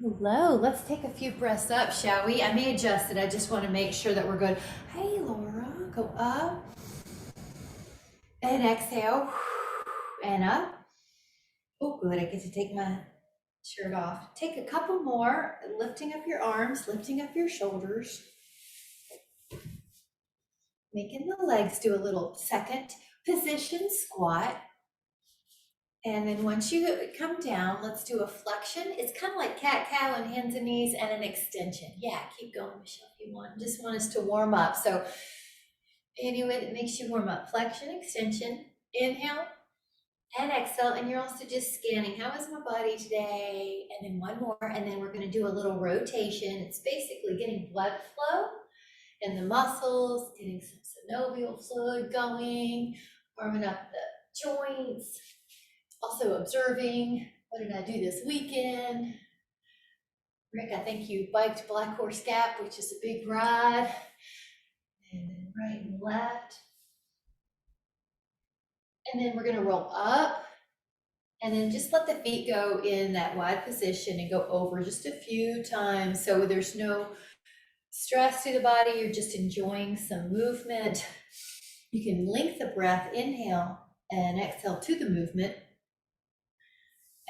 Hello, let's take a few breaths up, shall we? I may adjust it. I just want to make sure that we're good. Hey, Laura, go up and exhale and up. Oh, good. I get to take my shirt off. Take a couple more, lifting up your arms, lifting up your shoulders, making the legs do a little second position squat. And then once you come down, let's do a flexion. It's kind of like cat-cow and hands and knees and an extension. Yeah, keep going, Michelle, if you want. Just want us to warm up. So any way that makes you warm up. Flexion, extension, inhale and exhale. And you're also just scanning, how is my body today? And then one more, and then we're gonna do a little rotation. It's basically getting blood flow in the muscles, getting some synovial fluid going, warming up the joints. Also observing, what did I do this weekend? Rick, I think you biked Black Horse Gap, which is a big ride. And then right and left. And then we're gonna roll up and then just let the feet go in that wide position and go over just a few times. So there's no stress to the body, you're just enjoying some movement. You can link the breath, inhale and exhale to the movement.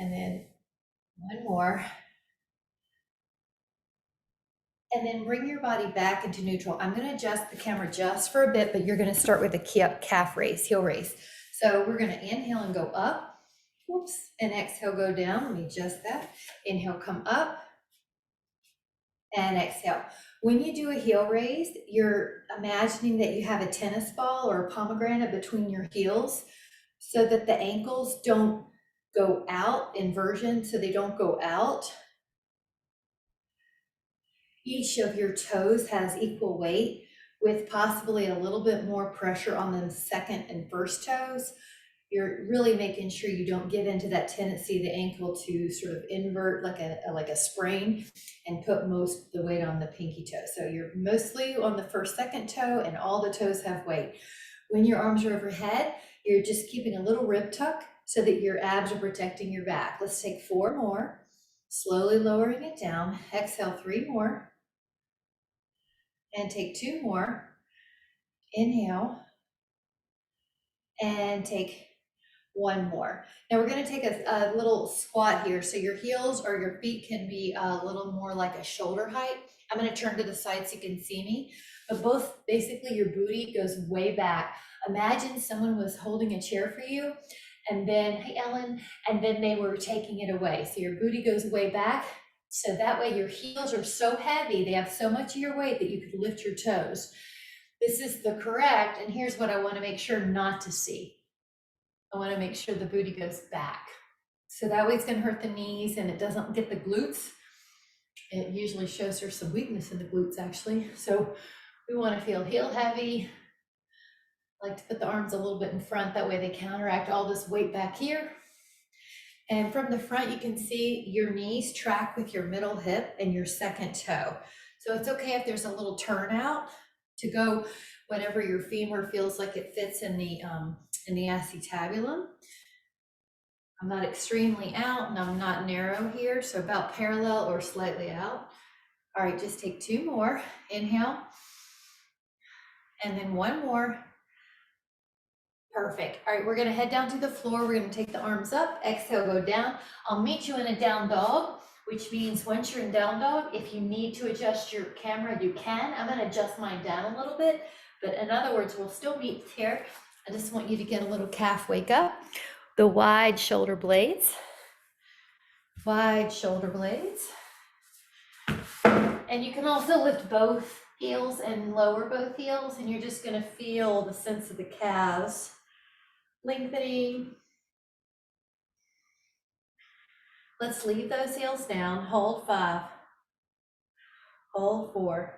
And then one more. And then bring your body back into neutral. I'm gonna adjust the camera just for a bit, but you're gonna start with a calf raise, heel raise. So we're gonna inhale and go up, whoops, and exhale, go down. Let me adjust that. Inhale, come up, and exhale. When you do a heel raise, you're imagining that you have a tennis ball or a pomegranate between your heels so that the ankles don't go out, inversion, so they don't go out. Each of your toes has equal weight with possibly a little bit more pressure on the second and first toes. You're really making sure you don't give into that tendency of the ankle to sort of invert like a sprain and put most of the weight on the pinky toe. So you're mostly on the first, second toe, and all the toes have weight. When your arms are overhead, you're just keeping a little rib tuck so that your abs are protecting your back. Let's take 4 more, slowly lowering it down. Exhale, 3 more. And take 2 more. Inhale. And take 1 more. Now we're going to take a little squat here. So your heels or your feet can be a little more like a shoulder height. I'm going to turn to the side so you can see me. But both, basically your booty goes way back. Imagine someone was holding a chair for you and then, hey Ellen, and then they were taking it away. So your booty goes way back. So that way your heels are so heavy, they have so much of your weight that you could lift your toes. This is the correct, and here's what I want to make sure not to see. I want to make sure the booty goes back. So that way it's going to hurt the knees and it doesn't get the glutes. It usually shows there's some weakness in the glutes actually. So we want to feel heel heavy. I like to put the arms a little bit in front, that way they counteract all this weight back here. And from the front, you can see your knees track with your middle hip and your second toe. So it's okay if there's a little turnout to go whenever your femur feels like it fits in the acetabulum. I'm not extremely out and I'm not narrow here, so about parallel or slightly out. All right, just take 2 more. Inhale. And then 1 more. Perfect. All right, we're gonna head down to the floor. We're gonna take the arms up, exhale, go down. I'll meet you in a down dog, which means once you're in down dog, if you need to adjust your camera, you can. I'm gonna adjust mine down a little bit, but in other words, we'll still meet here. I just want you to get a little calf wake up. The wide shoulder blades. Wide shoulder blades. And you can also lift both heels and lower both heels, and you're just gonna feel the sense of the calves lengthening. Let's leave those heels down. Hold 5. Hold 4.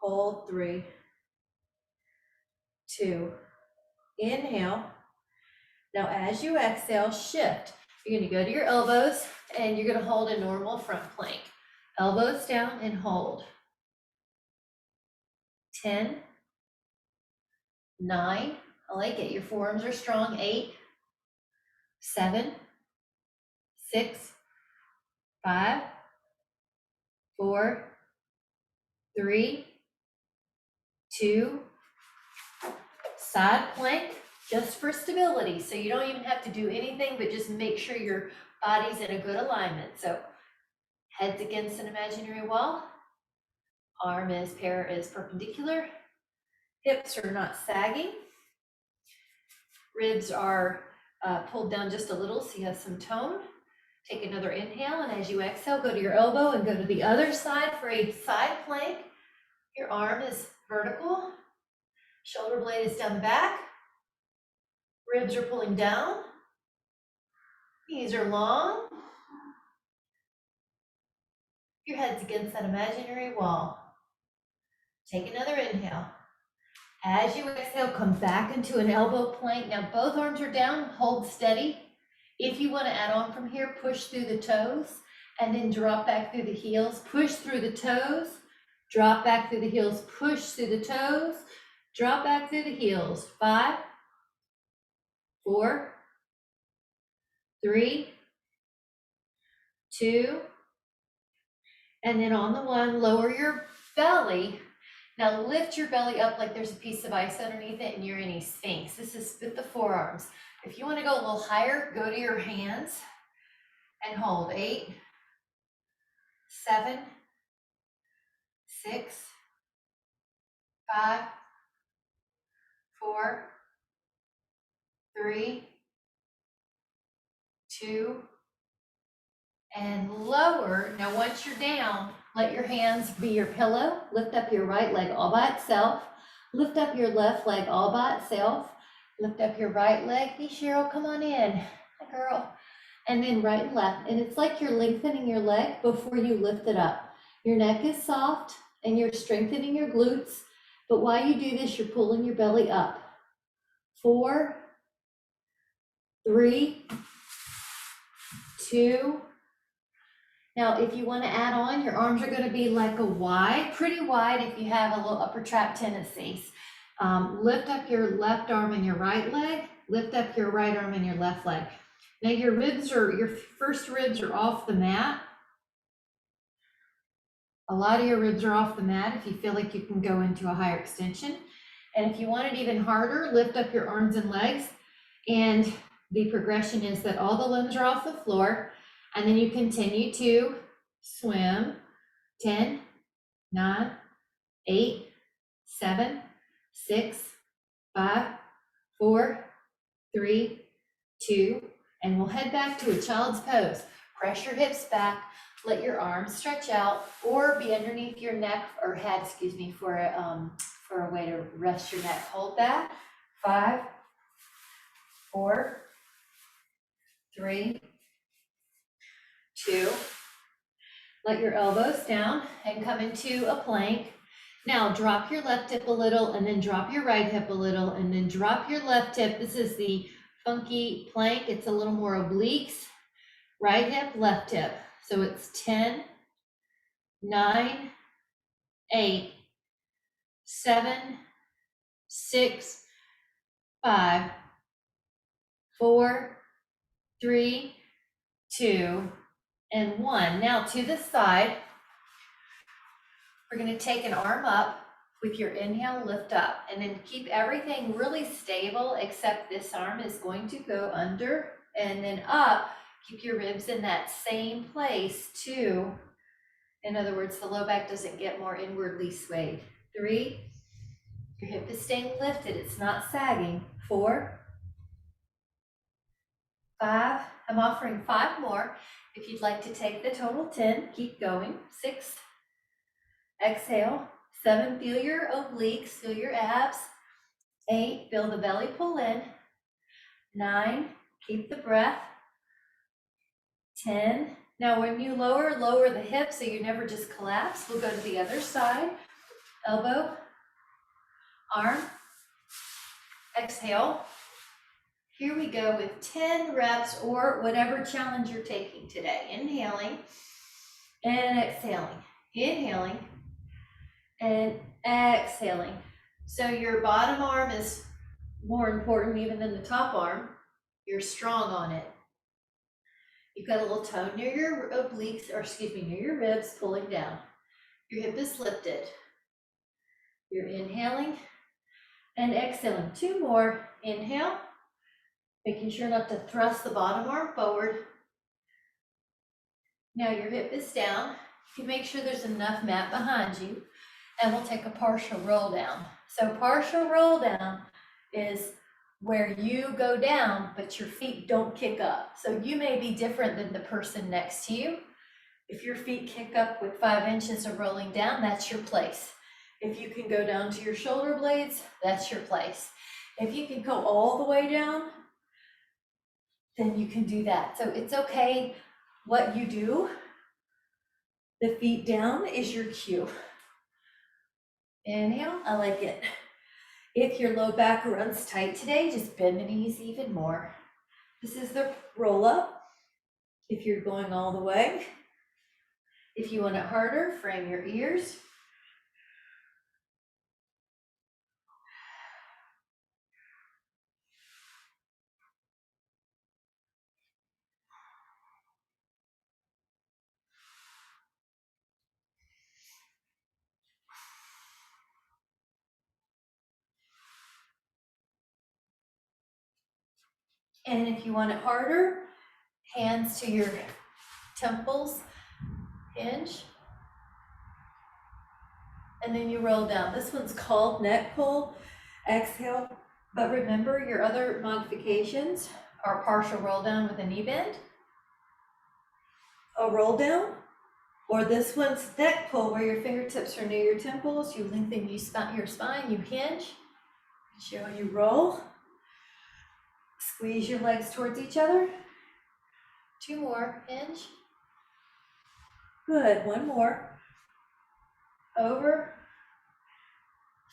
Hold 3. 2. Inhale. Now as you exhale, shift. You're going to go to your elbows and you're going to hold a normal front plank. Elbows down and hold. 10. 9. I like it. Your forearms are strong. 8. 7. 6. 5, 4, 3, 2, side plank, just for stability. So you don't even have to do anything, but just make sure your body's in a good alignment. So head's against an imaginary wall, arm is perpendicular, hips are not sagging, ribs are pulled down just a little so you have some tone. Take another inhale, and as you exhale, go to your elbow and go to the other side for a side plank. Your arm is vertical, shoulder blade is down the back, ribs are pulling down, knees are long, your head's against that imaginary wall. Take another inhale. As you exhale, come back into an elbow plank. Now both arms are down, hold steady. If you want to add on from here, push through the toes and then drop back through the heels. Push through the toes, drop back through the heels, push through the toes, drop back through the heels. 5, 4, 3, 2, and then on the 1, lower your belly. Now lift your belly up like there's a piece of ice underneath it and you're in a sphinx. This is with the forearms. If you want to go a little higher, go to your hands and hold. 8, 7, 6, 5, 4, 3, 2, and lower. Now once you're down, let your hands be your pillow. Lift up your right leg all by itself. Lift up your left leg all by itself. Lift up your right leg. Hey Cheryl, come on in. Hi girl. And then right and left. And it's like you're lengthening your leg before you lift it up. Your neck is soft and you're strengthening your glutes. But while you do this, you're pulling your belly up. 4, 3, 2. Now, if you want to add on, your arms are going to be like a wide, pretty wide if you have a little upper trap tendencies. Lift up your left arm and your right leg. Lift up your right arm and your left leg. Now your first ribs are off the mat. A lot of your ribs are off the mat if you feel like you can go into a higher extension. And if you want it even harder, lift up your arms and legs. And the progression is that all the limbs are off the floor. And then you continue to swim. 10, 9, 8, 7, 6, 5, 4, 3, 2, and we'll head back to a child's pose. Press your hips back, let your arms stretch out or be underneath your neck or head, excuse me, for a way to rest your neck. Hold that. 5, 4, 3, 2. Let your elbows down and come into a plank. Now drop your left hip a little and then drop your right hip a little and then drop your left hip. This is the funky plank. It's a little more obliques. Right hip, left hip. So it's 10, 9, 8, 7, 6, 5, 4, 3, 2, and 1. Now to the side, we're going to take an arm up with your inhale, lift up, and then keep everything really stable except this arm is going to go under and then up. Keep your ribs in that same place too. In other words, the low back doesn't get more inwardly swayed. 3, your hip is staying lifted, it's not sagging. 4, 5, I'm offering 5 more. If you'd like to take the total, 10, keep going. 6, exhale. 7, feel your obliques, feel your abs. 8, feel the belly pull in. 9, keep the breath. 10, now when you lower the hips so you never just collapse. We'll go to the other side. Elbow, arm, exhale. Here we go with 10 reps or whatever challenge you're taking today. Inhaling and exhaling. Inhaling and exhaling. So your bottom arm is more important even than the top arm. You're strong on it. You've got a little tone near your obliques, or excuse me, near your ribs, pulling down. Your hip is lifted. You're inhaling and exhaling. 2 more. Inhale, making sure not to thrust the bottom arm forward. Now your hip is down. You make sure there's enough mat behind you, and we'll take a partial roll down. So partial roll down is where you go down, but your feet don't kick up. So you may be different than the person next to you. If your feet kick up with 5 inches of rolling down, that's your place. If you can go down to your shoulder blades, that's your place. If you can go all the way down, then you can do that. So it's okay what you do. The feet down is your cue. Inhale, I like it. If your low back runs tight today, just bend the knees even more. This is the roll up. If you're going all the way, if you want it harder, frame your ears. And if you want it harder, hands to your temples, hinge. And then you roll down. This one's called neck pull, exhale. But remember, your other modifications are partial roll down with a knee bend, a roll down, or this one's neck pull where your fingertips are near your temples. You lengthen your spine, you hinge, show you roll. Squeeze your legs towards each other. 2 more, hinge. Good, 1 more. Over.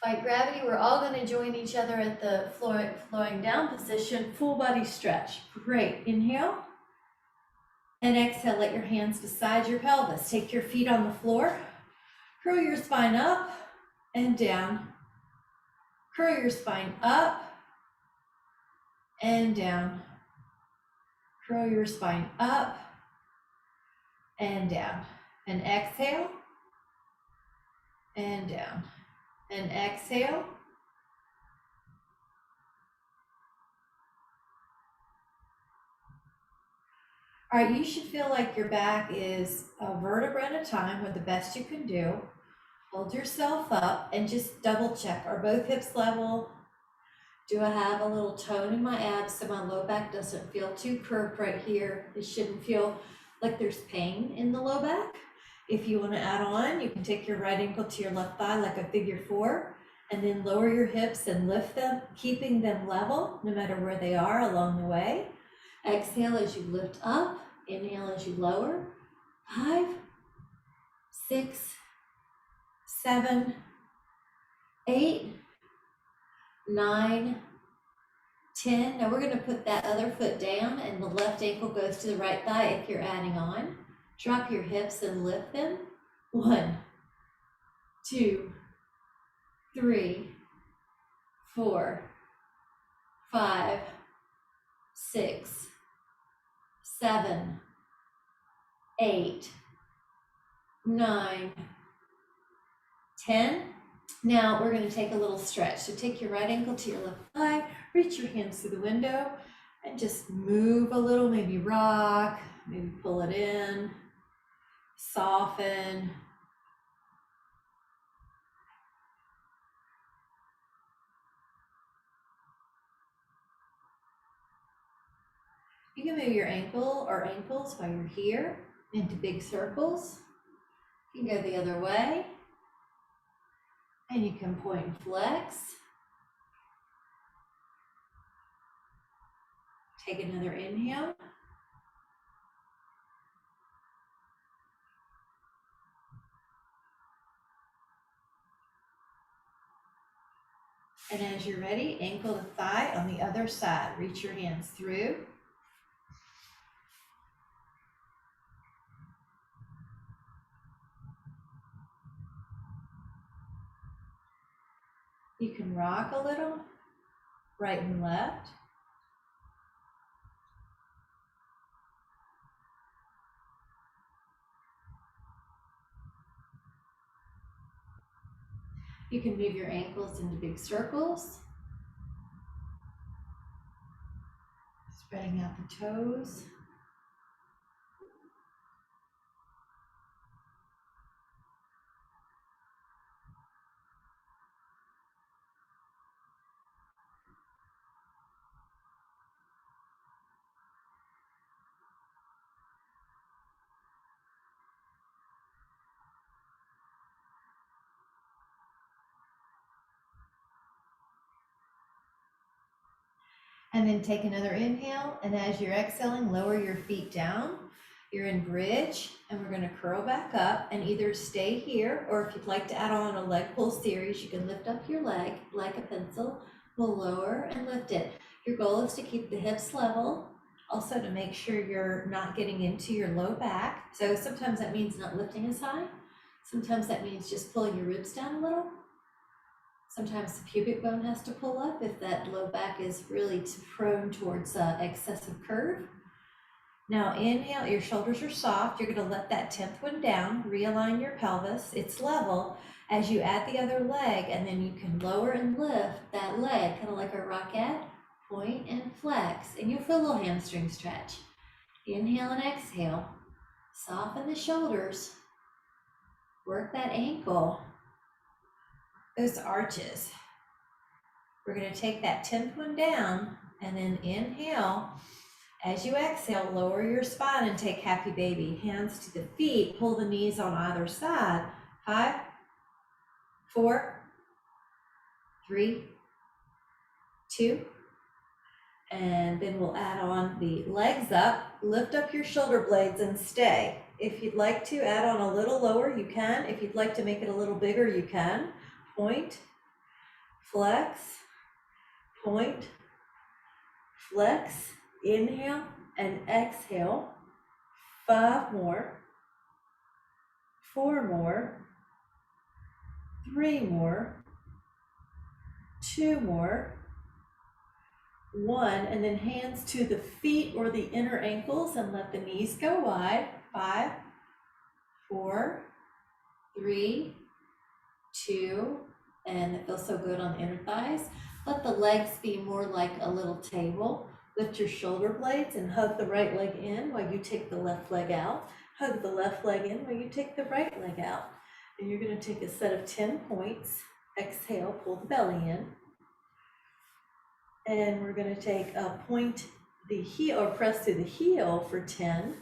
Fight gravity. We're all going to join each other at the flowing down position, full body stretch. Great. Inhale and exhale. Let your hands beside your pelvis. Take your feet on the floor. Curl your spine up and down. Curl your spine up and down. Curl your spine up and down. And exhale and down. And exhale. All right, you should feel like your back is a vertebra at a time with the best you can do. Hold yourself up and just double check. Are both hips level? Do I have a little tone in my abs so my low back doesn't feel too curved right here? It shouldn't feel like there's pain in the low back. If you want to add on, you can take your right ankle to your left thigh like a figure 4, and then lower your hips and lift them, keeping them level no matter where they are along the way. Exhale as you lift up, inhale as you lower. 5, 6, 7, 8, 9, 10. Now we're going to put that other foot down and the left ankle goes to the right thigh if you're adding on. Drop your hips and lift them. 1, 2, 3, 4, 5, 6, 7, 8, 9, 10. Now we're going to take a little stretch. So take your right ankle to your left thigh, reach your hands through the window, and just move a little, maybe rock, maybe pull it in, soften. You can move your ankle or ankles while you're here into big circles. You can go the other way. And you can point and flex. Take another inhale. And as you're ready, ankle to thigh on the other side. Reach your hands through. You can rock a little, right and left. You can move your ankles into big circles, spreading out the toes. And then take another inhale, and as you're exhaling, lower your feet down. You're in bridge, and we're gonna curl back up and either stay here, or if you'd like to add on a leg pull series, you can lift up your leg like a pencil. We'll lower and lift it. Your goal is to keep the hips level, also to make sure you're not getting into your low back. So sometimes that means not lifting as high. Sometimes that means just pulling your ribs down a little. Sometimes the pubic bone has to pull up if that low back is really prone towards excessive curve. Now inhale, your shoulders are soft. You're gonna let that 10th one down, realign your pelvis, it's level. As you add the other leg, and then you can lower and lift that leg, kind of like a rockette, point and flex, and you'll feel a little hamstring stretch. Inhale and exhale, soften the shoulders, work that ankle, those arches. We're going to take that 10th one down and then inhale. As you exhale, lower your spine and take happy baby. Hands to the feet, pull the knees on either side. 5, 4, 3, 2, and then we'll add on the legs up. Lift up your shoulder blades and stay. If you'd like to add on a little lower, you can. If you'd like to make it a little bigger, you can. Point, flex, point, flex, inhale and exhale. 5 more, 4 more, 3 more, 2 more, 1, and then hands to the feet or the inner ankles and let the knees go wide. 5, 4, 3, 2, and it feels so good on the inner thighs. Let the legs be more like a little table. Lift your shoulder blades and hug the right leg in while you take the left leg out. Hug the left leg in while you take the right leg out. And you're going to take a set of 10 points. Exhale, pull the belly in. And we're going to take a point the heel, or press through the heel for 10,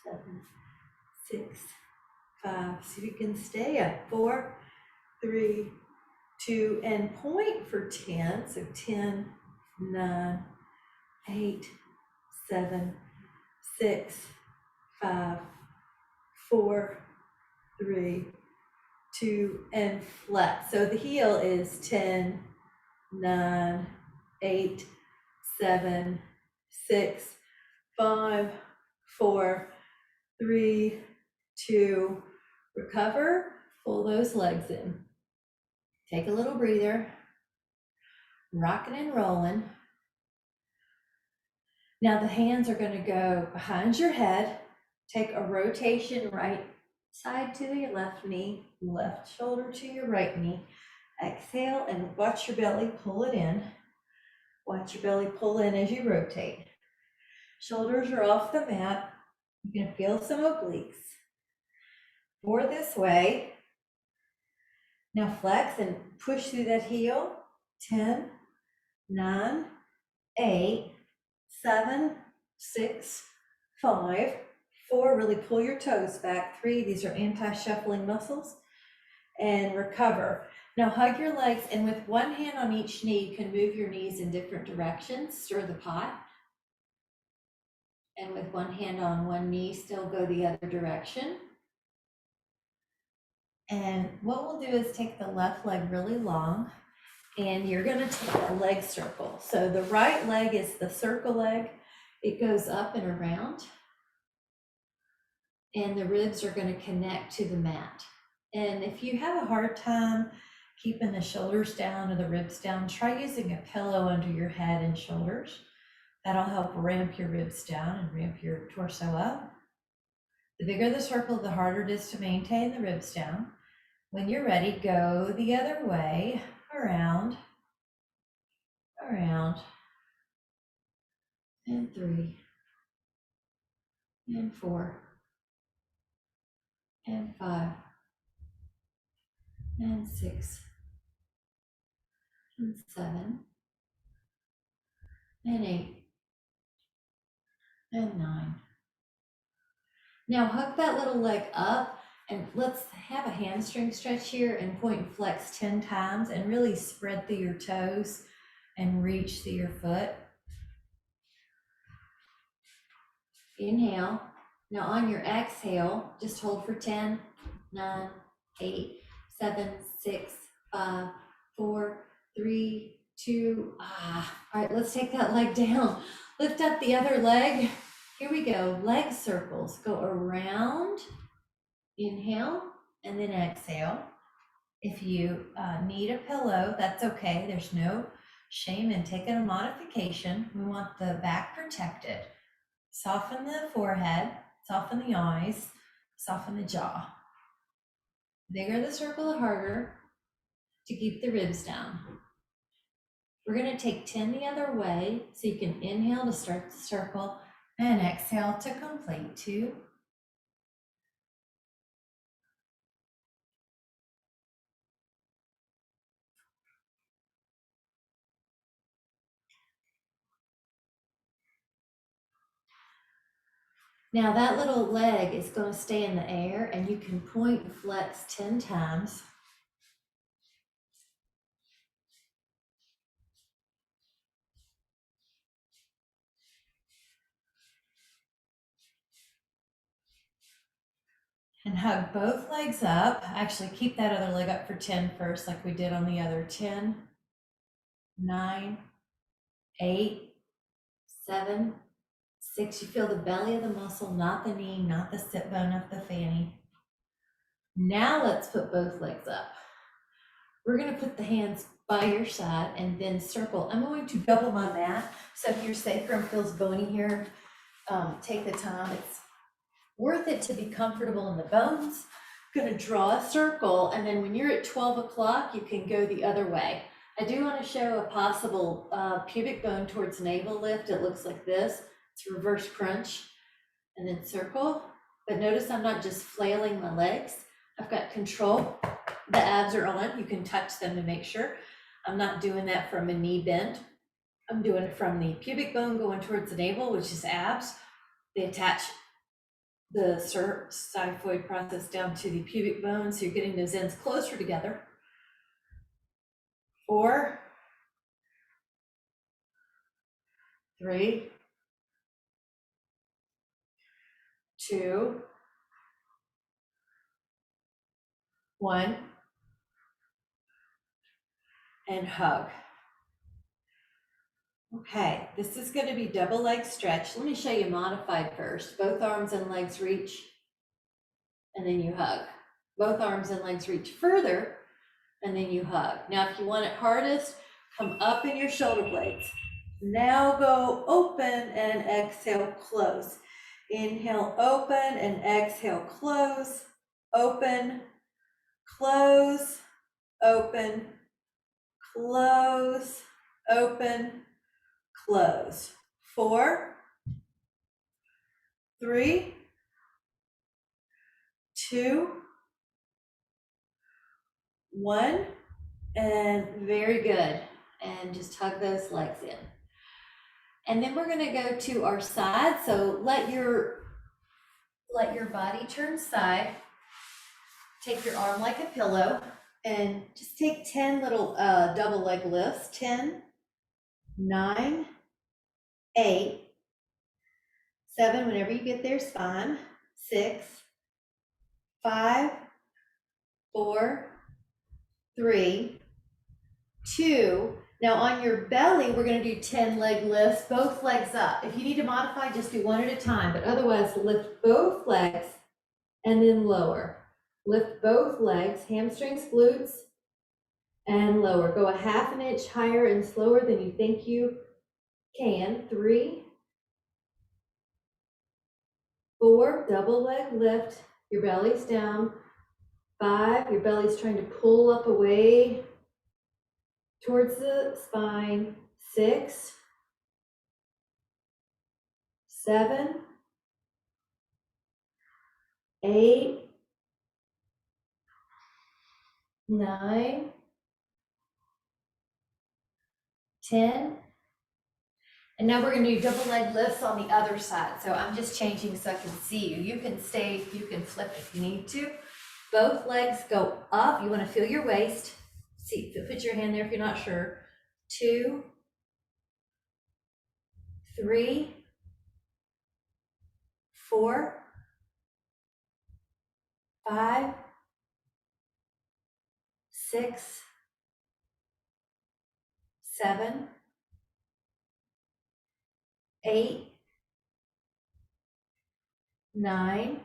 7, 6, 5. So you can stay up. 4, 3, 2, and point for 10. So 10, 9, 8, 7, 6, 5, 4, 3, 2, and flex. So the heel is 10, 9, 8, 7, 6, 5, 4, 3, 2, recover, pull those legs in. Take a little breather, rocking and rolling. Now the hands are going to go behind your head. Take a rotation right side to your left knee, left shoulder to your right knee. Exhale and watch your belly pull it in. Watch your belly pull in as you rotate. Shoulders are off the mat. You're going to feel some obliques. 4 this way. Now flex and push through that heel. 10, 9, 8, 7, 6, 5, 4, really pull your toes back. 3, these are anti-shuffling muscles. And recover. Now hug your legs, and with one hand on each knee, you can move your knees in different directions. Stir the pot. And with one hand on one knee, still go the other direction. And what we'll do is take the left leg really long, and you're going to take a leg circle. So the right leg is the circle leg. It goes up and around, and the ribs are going to connect to the mat. And if you have a hard time keeping the shoulders down or the ribs down, try using a pillow under your head and shoulders. That'll help ramp your ribs down and ramp your torso up. The bigger the circle, the harder it is to maintain the ribs down. When you're ready, go the other way, around, around, and 3, and 4, and 5, and 6, and 7, and 8, and 9. Now hug that little leg up, and let's have a hamstring stretch here and point and flex 10 times and really spread through your toes and reach through your foot. Inhale. Now on your exhale, just hold for 10, 9, 8, 7, 6, 5, 4, 3, 2. All right, let's take that leg down. Lift up the other leg. Here we go. Leg circles. Go around. Inhale and then exhale. If you need a pillow, that's okay. There's no shame in taking a modification. We want the back protected. Soften the forehead, soften the eyes, soften the jaw. Bigger the circle, the harder to keep the ribs down. We're going to take 10 the other way, so you can inhale to start the circle and exhale to complete 2. Now that little leg is going to stay in the air, and you can point and flex 10 times. And hug both legs up. Actually, keep that other leg up for 10 first, like we did on the other. 10, 9, 8, 7, 6. You feel the belly of the muscle, not the knee, not the sit bone of the fanny. Now let's put both legs up. We're going to put the hands by your side and then circle. I'm going to double my mat. So if your sacrum feels bony here, take the time. It's worth it to be comfortable in the bones. Going to draw a circle, and then when you're at 12 o'clock, you can go the other way. I do want to show a possible pubic bone towards navel lift. It looks like this. It's reverse crunch and then circle. But notice I'm not just flailing my legs. I've got control. The abs are on. You can touch them to make sure. I'm not doing that from a knee bend. I'm doing it from the pubic bone going towards the navel, which is abs. They attach the xiphoid process down to the pubic bone, so you're getting those ends closer together. 4, 3, 2, 1, and hug. Okay, this is going to be double leg stretch. Let me show you modified first. Both arms and legs reach, and then you hug. Both arms and legs reach further, and then you hug. Now, if you want it hardest, come up in your shoulder blades. Now go open and exhale, close. Inhale, open, and exhale, close, open, close, open, close, open, close. 4, 3, 2, 1, and very good. And just hug those legs in. And then we're going to go to our side. So let your body turn side. Take your arm like a pillow and just take 10 little double leg lifts. 10, 9, 8, 7, whenever you get there is fine. 6, 5, 4, 3, 2. Now on your belly, we're going to do 10 leg lifts, both legs up. If you need to modify, just do one at a time, but otherwise lift both legs and then lower. Lift both legs, hamstrings, glutes, and lower. Go a half an inch higher and slower than you think you can. 3, 4, double leg lift, your belly's down. 5, your belly's trying to pull up away towards the spine. 6, 7, 8, 9, 10. And now we're gonna do double leg lifts on the other side. So I'm just changing so I can see you. You can stay, you can flip if you need to. Both legs go up. You wanna feel your waist. See, put your hand there if you're not sure. 2, 3, 4, 5, 6, 7, 8, 9,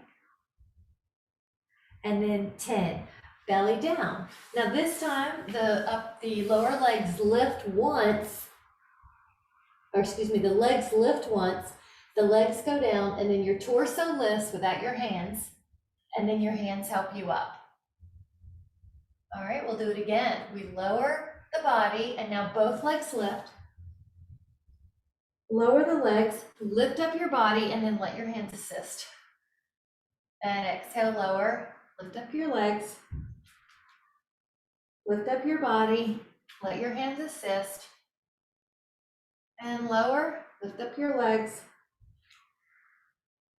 and then 10. Belly down. Now this time the lower legs lift once, or excuse me, the legs lift once, the legs go down, and then your torso lifts without your hands, and then your hands help you up. All right, we'll do it again. We lower the body, and now both legs lift. Lower the legs, lift up your body, and then let your hands assist. And exhale, lower, lift up your legs, lift up your body, let your hands assist. And lower, lift up your legs,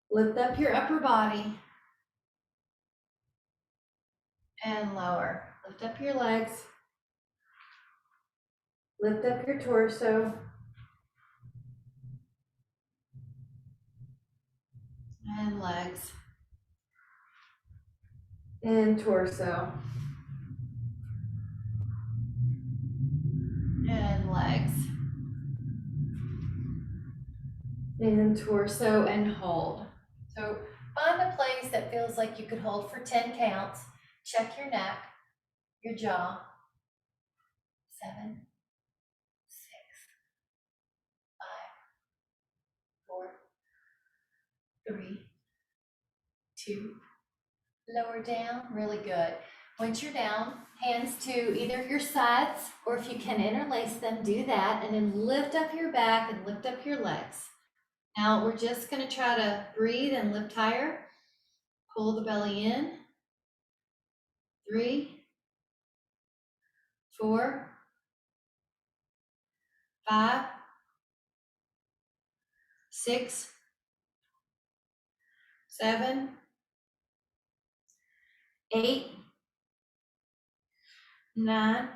lift up your upper body. And lower, lift up your legs, lift up your torso. And legs. And torso. And legs. And torso, and hold. So find a place that feels like you could hold for 10 counts. Check your neck, your jaw. 7, 6, 5, 4, 3, 2. Lower down, really good. Once you're down, hands to either your sides, or if you can interlace them, do that, and then lift up your back and lift up your legs. Now we're just gonna try to breathe and lift higher. Pull the belly in. 3, 4, 5, 6, 7, 8, 9.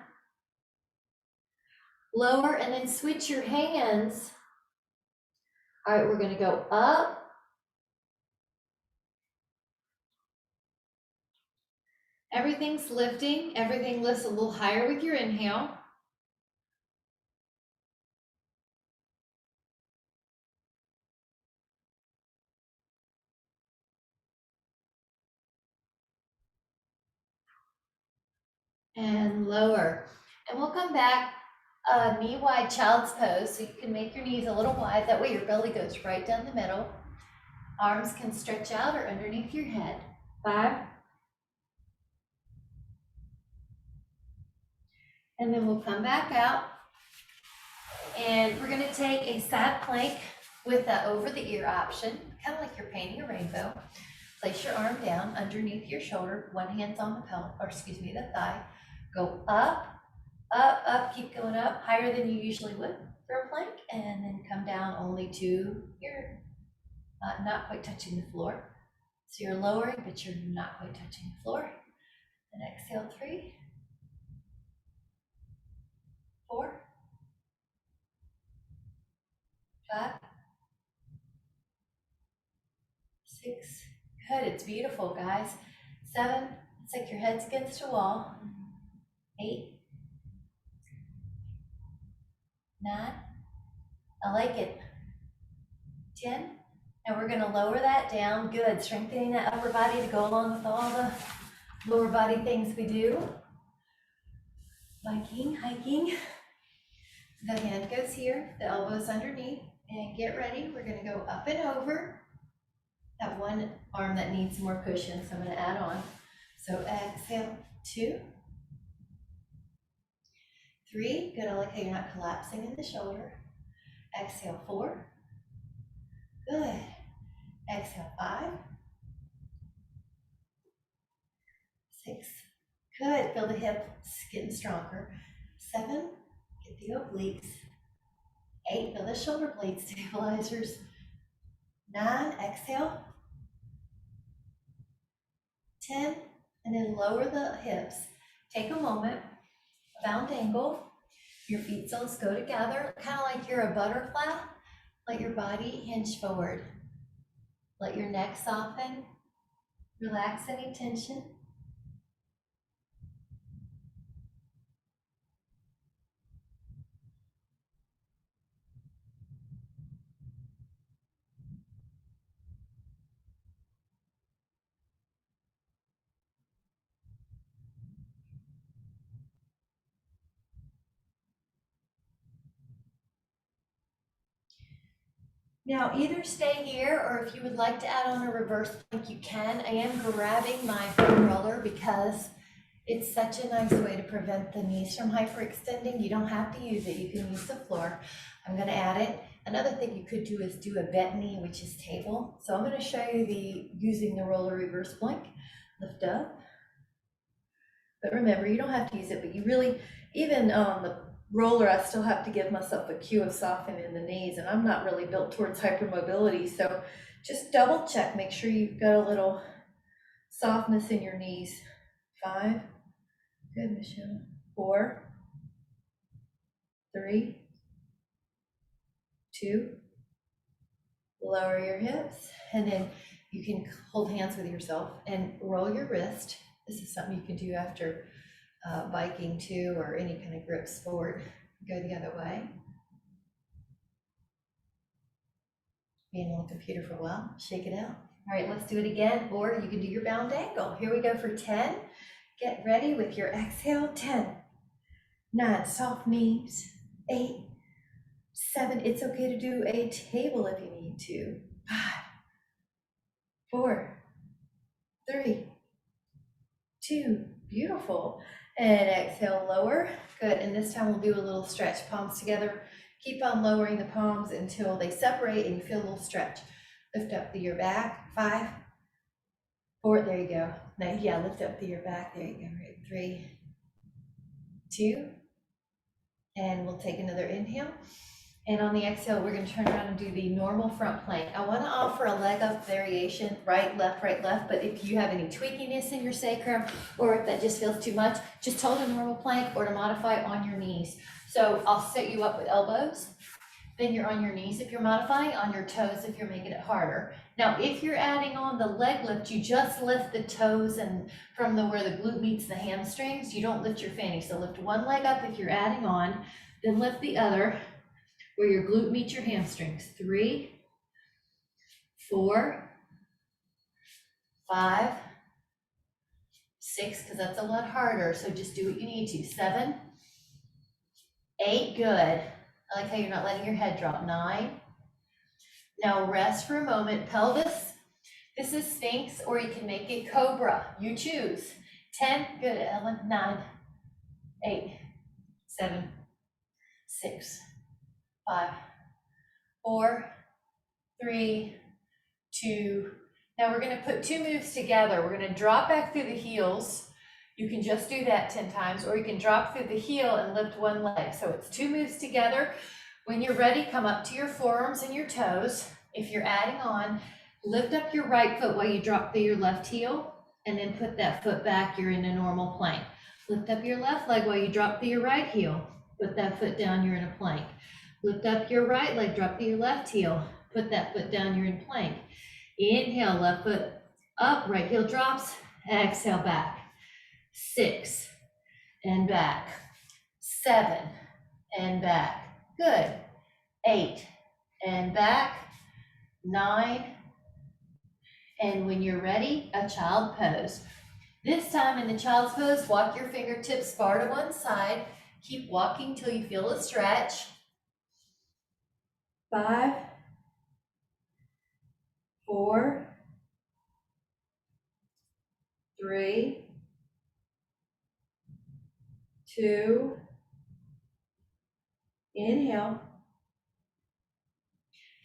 Lower, and then switch your hands. All right, we're gonna go up. Everything's lifting. Everything lifts a little higher with your inhale. And lower. And we'll come back knee wide child's pose, so you can make your knees a little wide. That way your belly goes right down the middle. Arms can stretch out or underneath your head. 5. And then we'll come back out. And we're gonna take a side plank with the over the ear option, kind of like you're painting a rainbow. Place your arm down underneath your shoulder. One hand's on the pelvic, or excuse me, the thigh. Go up, up, up, keep going up, higher than you usually would for a plank, and then come down only to your, not quite touching the floor. So you're lowering, but you're not quite touching the floor. And exhale, 3, 4, 5, 6. Good, it's beautiful, guys. 7, it's like your head's against a wall. 8, 9, I like it. 10, and we're gonna lower that down. Good, strengthening that upper body to go along with all the lower body things we do. Biking, hiking. The hand goes here, the elbow's underneath, and get ready. We're gonna go up and over. That one arm that needs more cushion, so I'm gonna add on. So exhale, 2, 3, good, I like how you're not collapsing in the shoulder. Exhale, 4, good. Exhale, 5, 6, good, feel the hips getting stronger. 7, get the obliques. 8, feel the shoulder blade stabilizers. 9, exhale. 10, and then lower the hips. Take a moment, bound angle. Your feet soles go together, kind of like you're a butterfly. Let your body hinge forward. Let your neck soften. Relax any tension. Now either stay here, or if you would like to add on a reverse plank, you can. I am grabbing my foam roller because it's such a nice way to prevent the knees from hyperextending. You don't have to use it, you can use the floor. I'm gonna add it. Another thing you could do is do a bent knee, which is table. So I'm gonna show you using the roller reverse plank. Lift up. But remember, you don't have to use it, but you really, even on the roller, I still have to give myself a cue of softening the knees, and I'm not really built towards hypermobility. So just double check, make sure you've got a little softness in your knees. 5, good, Michelle. 4, 3, 2, lower your hips, and then you can hold hands with yourself and roll your wrist. This is something you can do after biking too, or any kind of grip sport. Go the other way. Being on the computer for a while, shake it out. All right, let's do it again, or you can do your bound angle. Here we go for 10. Get ready with your exhale. 10, 9, soft knees. 8, 7, it's okay to do a table if you need to. 5, 4, 3, 2, beautiful. And exhale, lower. Good, and this time we'll do a little stretch, palms together. Keep on lowering the palms until they separate and you feel a little stretch. Lift up through your back. 5, 4, there you go. Now, yeah, lift up through your back. There you go. Right. 3, 2, and we'll take another inhale. And on the exhale, we're going to turn around and do the normal front plank. I want to offer a leg up variation, right, left, but if you have any tweakiness in your sacrum, or if that just feels too much, just hold a normal plank or to modify on your knees. So I'll set you up with elbows, then you're on your knees if you're modifying, on your toes if you're making it harder. Now, if you're adding on the leg lift, you just lift the toes and from where the glute meets the hamstrings, you don't lift your fanny. So lift one leg up if you're adding on, then lift the other, where your glute meets your hamstrings. 3, 4, 5, 6, because that's a lot harder, so just do what you need to. 7, 8, good. I like how you're not letting your head drop. 9. Now rest for a moment. Pelvis, this is Sphinx, or you can make it Cobra. You choose. 10, good, Ellen. 9, 8, 7, 6, 5, 4, 3, 2. Now we're going to put 2 moves together. We're going to drop back through the heels. You can just do that 10 times, or you can drop through the heel and lift one leg. So it's 2 moves together. When you're ready, come up to your forearms and your toes. If you're adding on, lift up your right foot while you drop through your left heel, and then put that foot back. You're in a normal plank. Lift up your left leg while you drop through your right heel. Put that foot down, you're in a plank. Lift up your right leg, drop through your left heel. Put that foot down, you're in plank. Inhale, left foot up, right heel drops. Exhale, back. 6, and back. 7, and back. Good. 8, and back. 9, and when you're ready, a child pose. This time in the child's pose, walk your fingertips far to one side. Keep walking till you feel a stretch. 5, 4, 3, 2, inhale,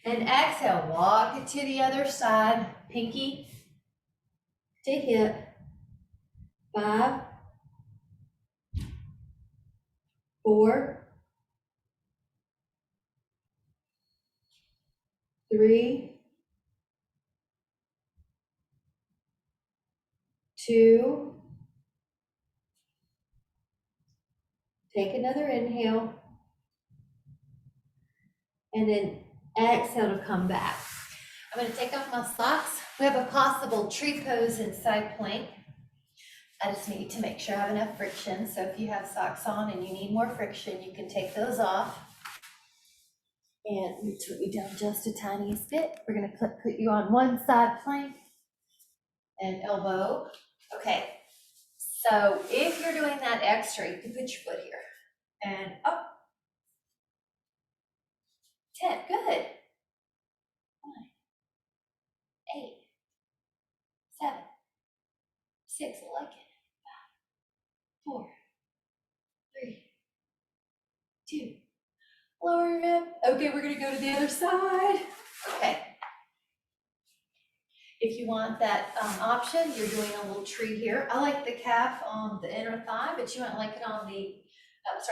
and exhale, walk it to the other side, pinky to hip, 5, 4, 3, 2, take another inhale, and then exhale to come back. I'm going to take off my socks. We have a possible tree pose in side plank. I just need to make sure I have enough friction. So if you have socks on and you need more friction, you can take those off. And let me put you down just a tiniest bit. We're going to put you on one side plank and elbow. Okay. So if you're doing that extra, you can put your foot here and up. 10, good. 9, 8, 7, 6, I like it. 4, 3, 2, lower your hip. Okay, we're gonna go to the other side. Okay. If you want that option, you're doing a little tree here. I like the calf on the inner thigh, but you might like it on the,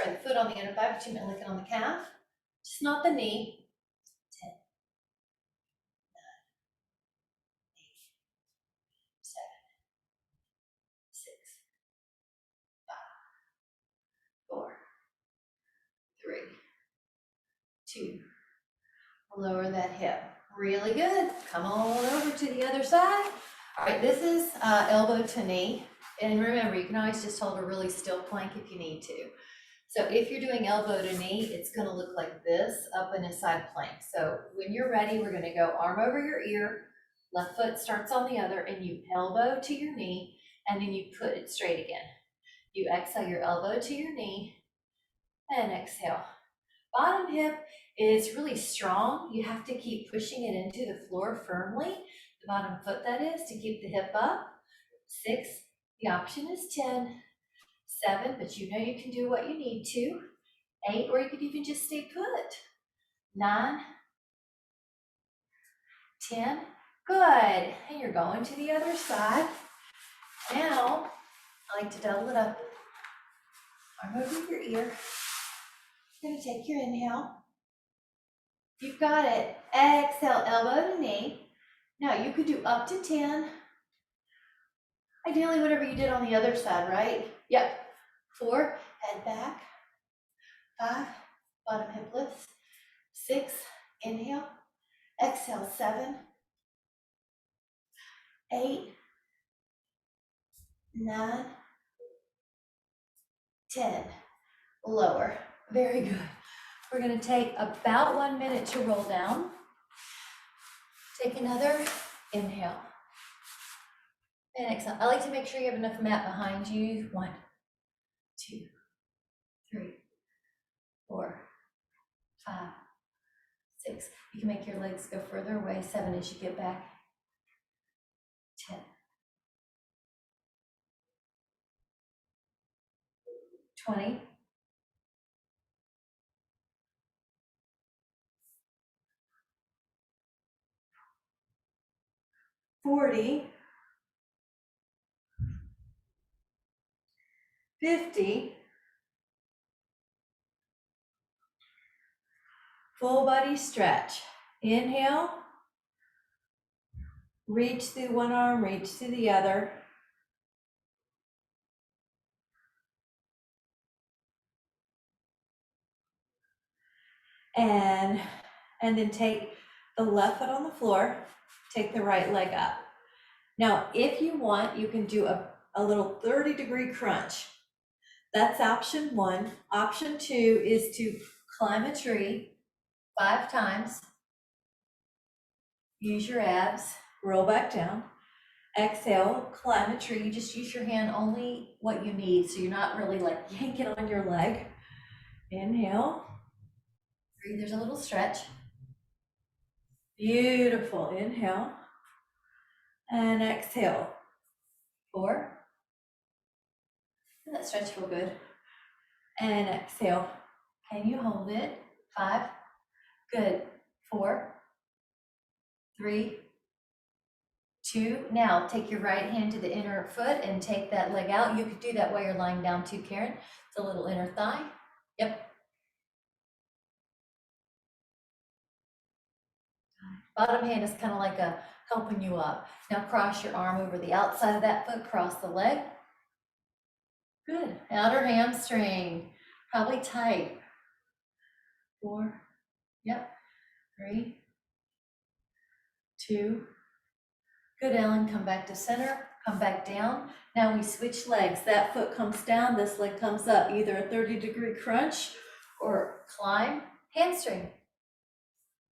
the foot on the inner thigh, but you might like it on the calf. Just not the knee. 10, 9, 8, 7, 6, 5, 4, 3, 2. Lower that hip. Really good. Come on over to the other side. All right, this is elbow to knee. And remember, you can always just hold a really still plank if you need to. So if you're doing elbow to knee, it's gonna look like this up in a side plank. So when you're ready, we're gonna go arm over your ear, left foot starts on the other, and you elbow to your knee, and then you put it straight again. You exhale your elbow to your knee, and exhale. Bottom hip is really strong. You have to keep pushing it into the floor firmly. The bottom foot, that is, to keep the hip up. 6, the option is 10. 7, but you know you can do what you need to. 8, or you could even just stay put. 9, 10, good. And you're going to the other side. Now, I like to double it up. Arm over your ear. You're gonna take your inhale. You've got it. Exhale, elbow to knee. Now you could do up to 10. Ideally, whatever you did on the other side, right? Yep. 4, head back. 5, bottom hip lifts. 6, inhale. Exhale, 7, 8, 9, 10. Lower. Very good. We're going to take about 1 minute to roll down. Take another inhale. And exhale. I like to make sure you have enough mat behind you. 1, 2, 3, 4, 5, 6. You can make your legs go further away. 7 as you get back. 10. 20. 40. 50. Full body stretch. Inhale. Reach through one arm, reach to the other. And then take the left foot on the floor, take the right leg up. Now, if you want, you can do a little 30-degree crunch. That's option 1. Option 2 is to climb a tree 5 times. Use your abs, roll back down. Exhale, climb a tree. You just use your hand only what you need, so you're not really like yanking on your leg. Inhale. 3, there's a little stretch. Beautiful. Inhale. And exhale. 4. Doesn't that stretch feel good? And exhale. Can you hold it? 5. Good. 4, 3, 2. Now take your right hand to the inner foot and take that leg out. You could do that while you're lying down too, Karen. It's a little inner thigh. Yep. Bottom hand is kind of like a helping you up. Now cross your arm over the outside of that foot, cross the leg. Good. Outer hamstring, probably tight. 4, yep. 3, 2. Good, Ellen, come back to center, come back down. Now we switch legs. That foot comes down, this leg comes up, either a 30-degree crunch or climb, hamstring.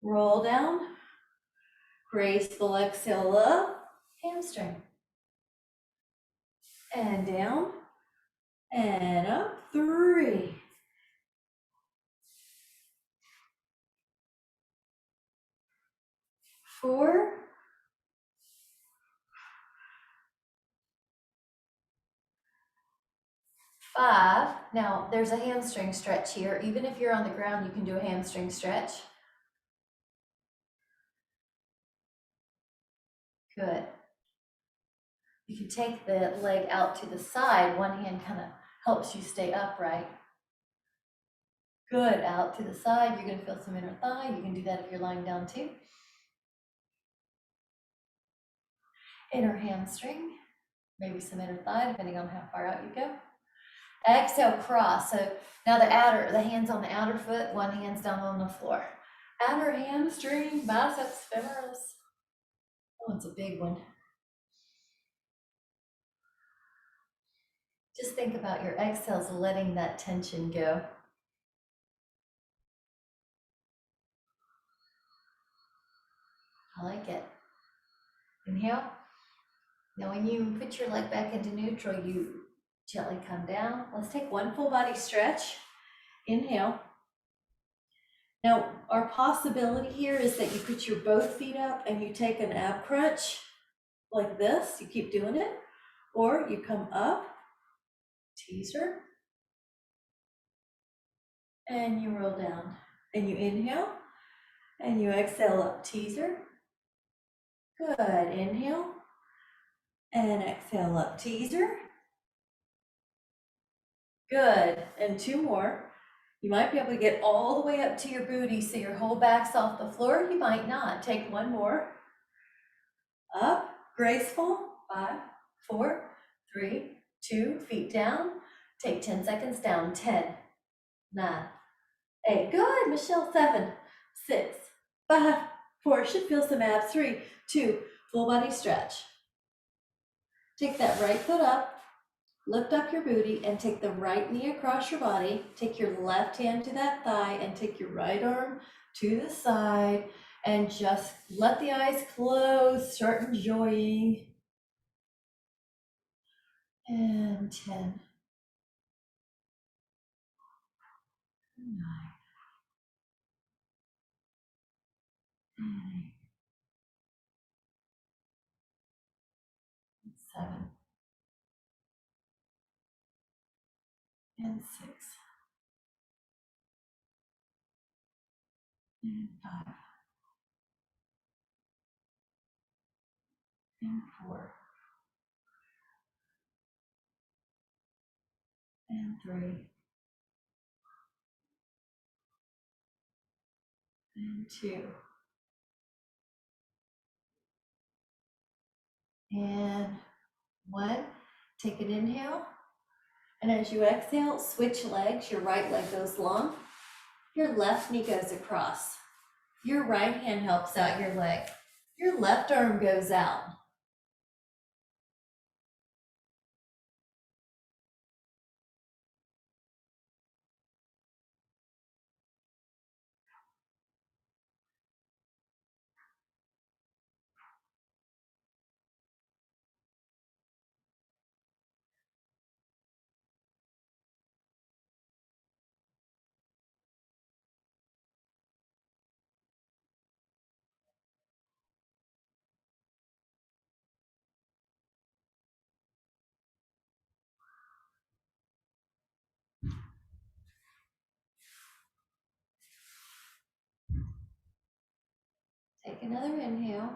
Roll down, graceful exhale up, hamstring. And down, and up, 3. 4. 5. Now there's a hamstring stretch here. Even if you're on the ground, you can do a hamstring stretch. Good. You can take the leg out to the side. One hand kind of helps you stay upright. Good, out to the side. You're gonna feel some inner thigh. You can do that if you're lying down too. Inner hamstring, maybe some inner thigh, depending on how far out you go. Exhale, cross. So now the hand's on the outer foot, one hand's down on the floor. Outer hamstring, biceps femoris. Oh, it's a big one. Just think about your exhales, letting that tension go. I like it. Inhale. Now when you put your leg back into neutral, you gently come down. Let's take one full body stretch. Inhale. Now our possibility here is that you put your both feet up and you take an ab crunch like this. You keep doing it. Or you come up, teaser, and you roll down. And you inhale, and you exhale up, teaser. Good, inhale, and exhale up, teaser. Good, and 2 more. You might be able to get all the way up to your booty so your whole back's off the floor. You might not. Take 1 more. Up, graceful, 5, 4, 3, 2, feet down. Take 10 seconds down, 10, 9, 8, good, Michelle, 7, 6, 5, 4, should feel some abs, 3, 2, full body stretch. Take that right foot up, lift up your booty and take the right knee across your body. Take your left hand to that thigh and take your right arm to the side and just let the eyes close, start enjoying. And 10, 9, 8, 7, and 6, and 5, and 4, and 3, and 2, and 1. Take an inhale. And as you exhale, switch legs. Your right leg goes long. Your left knee goes across. Your right hand helps out your leg. Your left arm goes out. another inhale.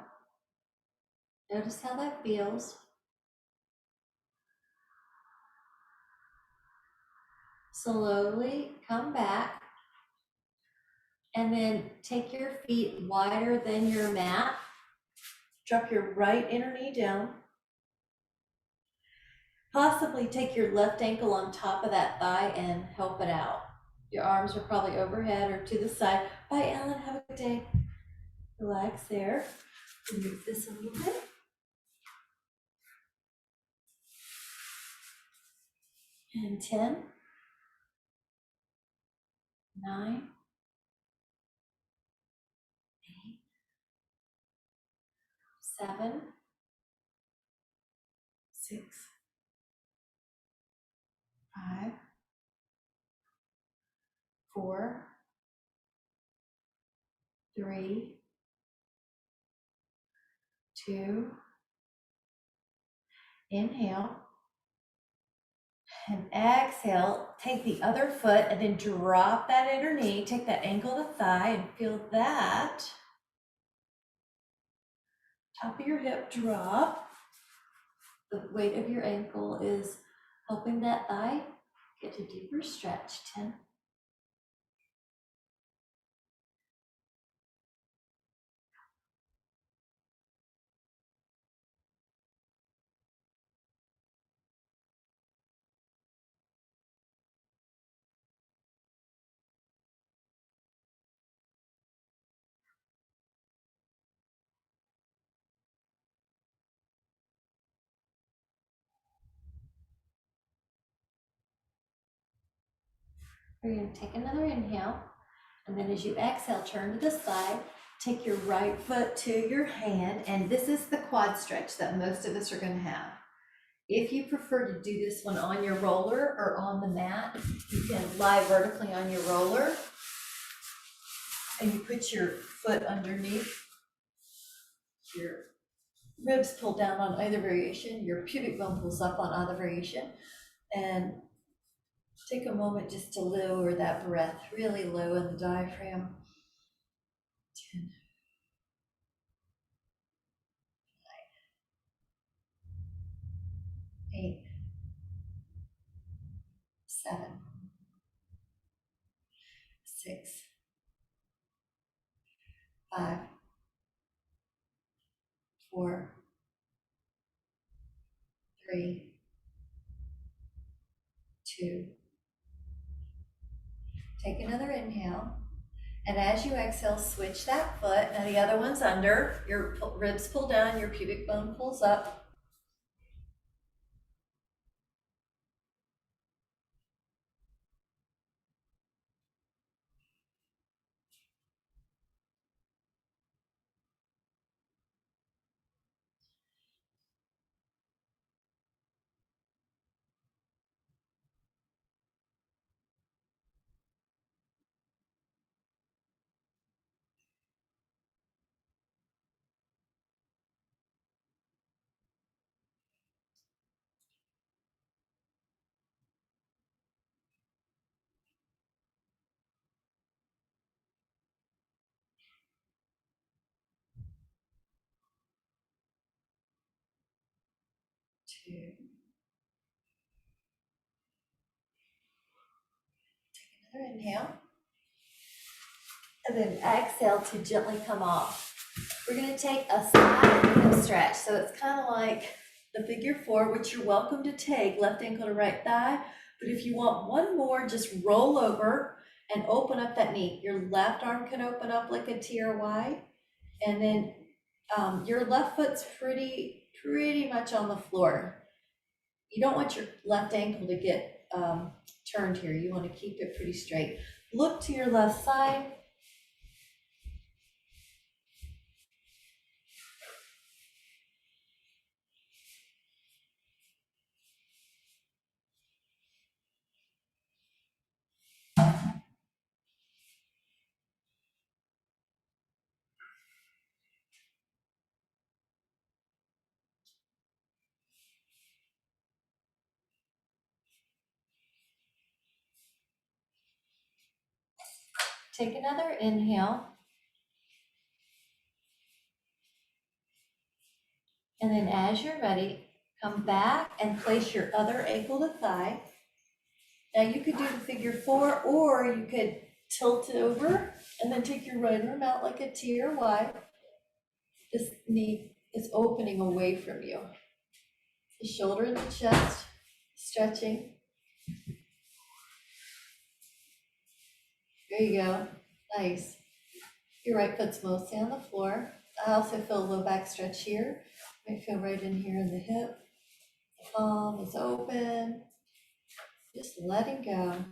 Notice how that feels. Slowly come back, and then take your feet wider than your mat. Drop your right inner knee down. Possibly take your left ankle on top of that thigh and help it out. Your arms are probably overhead or to the side. Bye, Ellen. Have a good day. Relax there. Move this a little bit. And 10, 9, 8, 7, 6, 5, 4, 3, 2, inhale. And exhale, take the other foot and then drop that inner knee, take that ankle to thigh and feel that. Top of your hip drop. The weight of your ankle is helping that thigh get a deeper stretch. 10. We're going to take another inhale. And then as you exhale, turn to the side, take your right foot to your hand. And this is the quad stretch that most of us are going to have. If you prefer to do this one on your roller or on the mat, you can lie vertically on your roller and you put your foot underneath. Your ribs pull down on either variation. Your pubic bone pulls up on either variation. And take a moment just to lower that breath really low in the diaphragm. 10, 8, 7, 6, 5, 4, 3, 2. Take another inhale. And as you exhale, switch that foot. Now the other one's under. Your ribs pull down, your pubic bone pulls up. Two. Take another inhale. And then exhale to gently come off. We're going to take a side hip stretch. So it's kind of like the figure 4, which you're welcome to take, left ankle to right thigh. But if you want one more, just roll over and open up that knee. Your left arm can open up like a TRY. And then your left foot's pretty much on the floor. You don't want your left ankle to get turned here. You want to keep it pretty straight. Look to your left side. Take another inhale. And then as you're ready, come back and place your other ankle to thigh. Now you could do the figure four, or you could tilt it over and then take your right arm out like a T or Y. This knee is opening away from you. The shoulder and the chest stretching. There you go. Nice. Your right foot's mostly on the floor. I also feel a low back stretch here. I feel right in here in the hip. The palm is open. Just letting go.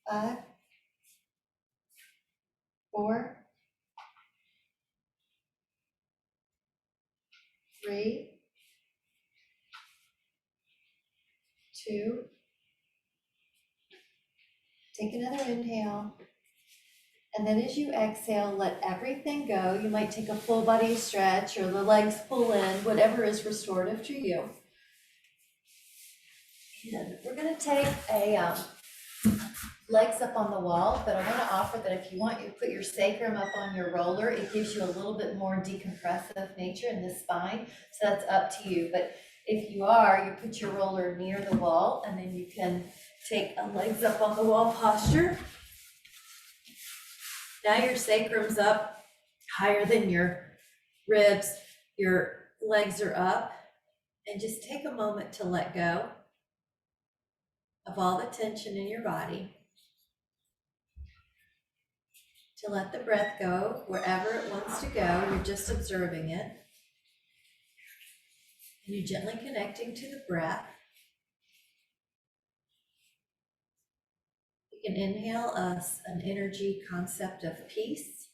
5, 4, 3, 2. Take another inhale. And then as you exhale, let everything go. You might take a full body stretch or the legs pull in, whatever is restorative to you. And we're going to take a legs up on the wall, but I want to offer that if you want, you put your sacrum up on your roller. It gives you a little bit more decompressive nature in the spine. So that's up to you. But if you are, you put your roller near the wall, and then you can take a legs up on the wall posture. Now your sacrum's up higher than your ribs, your legs are up, and just take a moment to let go of all the tension in your body, to let the breath go wherever it wants to go. You're just observing it, and you're gently connecting to the breath. You can inhale an energy concept of peace,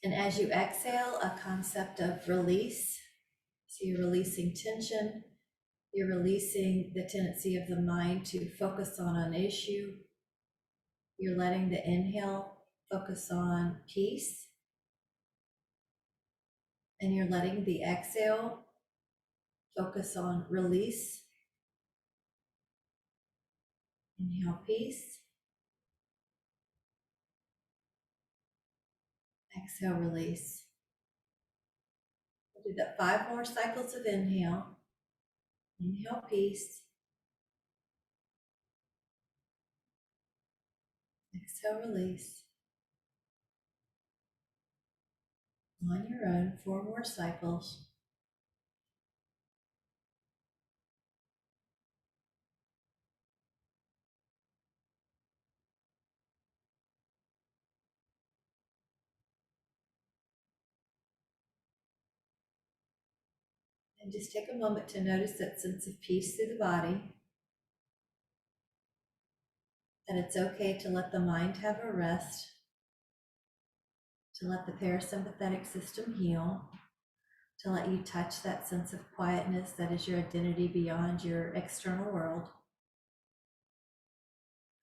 and as you exhale, a concept of release. So you're releasing tension, you're releasing the tendency of the mind to focus on an issue. You're letting the inhale focus on peace, and you're letting the exhale focus on release. Inhale, peace. Exhale, release. We'll do that 5 more cycles of inhale. Inhale, peace. Exhale, release. On your own, 4 more cycles. And just take a moment to notice that sense of peace through the body. That it's okay to let the mind have a rest, to let the parasympathetic system heal, to let you touch that sense of quietness that is your identity beyond your external world.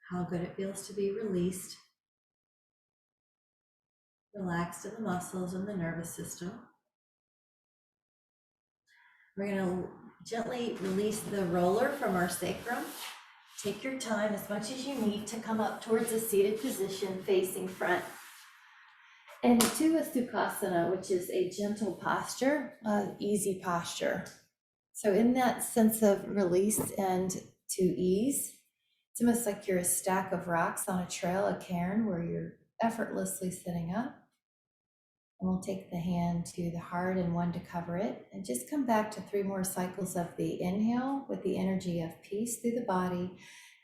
How good it feels to be released, relaxed in the muscles and the nervous system. We're going to gently release the roller from our sacrum. Take your time as much as you need to come up towards a seated position facing front. And to a Sukhasana, which is a gentle posture, easy posture. So in that sense of release and to ease, it's almost like you're a stack of rocks on a trail, a cairn, where you're effortlessly sitting up. And we'll take the hand to the heart and 1 to cover it, and just come back to 3 more cycles of the inhale with the energy of peace through the body,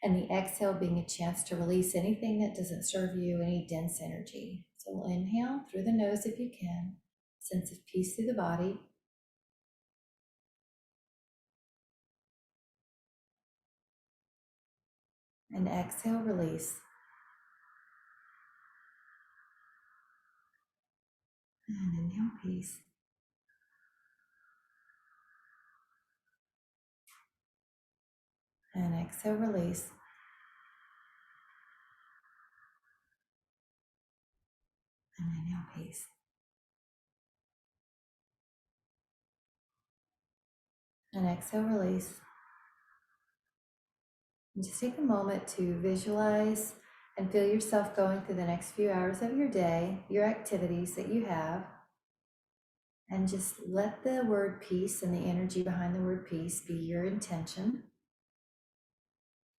and the exhale being a chance to release anything that doesn't serve you, any dense energy. So we'll inhale through the nose if you can, sense of peace through the body. And exhale, release. And inhale, peace. And exhale, release. And inhale, peace. And exhale, release. And just take a moment to visualize and feel yourself going through the next few hours of your day, your activities that you have, and just let the word peace and the energy behind the word peace be your intention.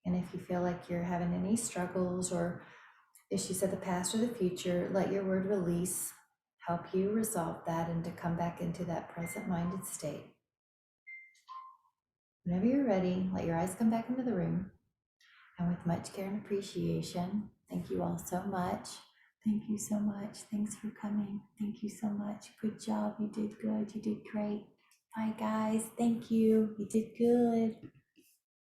And if you feel like you're having any struggles or issues of the past or the future, let your word release help you resolve that and to come back into that present minded state. Whenever you're ready, let your eyes come back into the room. And with much care and appreciation, thank you all so much. Thank you so much. Thanks for coming. Thank you so much. Good job. You did good. You did great. Bye, guys. Thank you. You did good.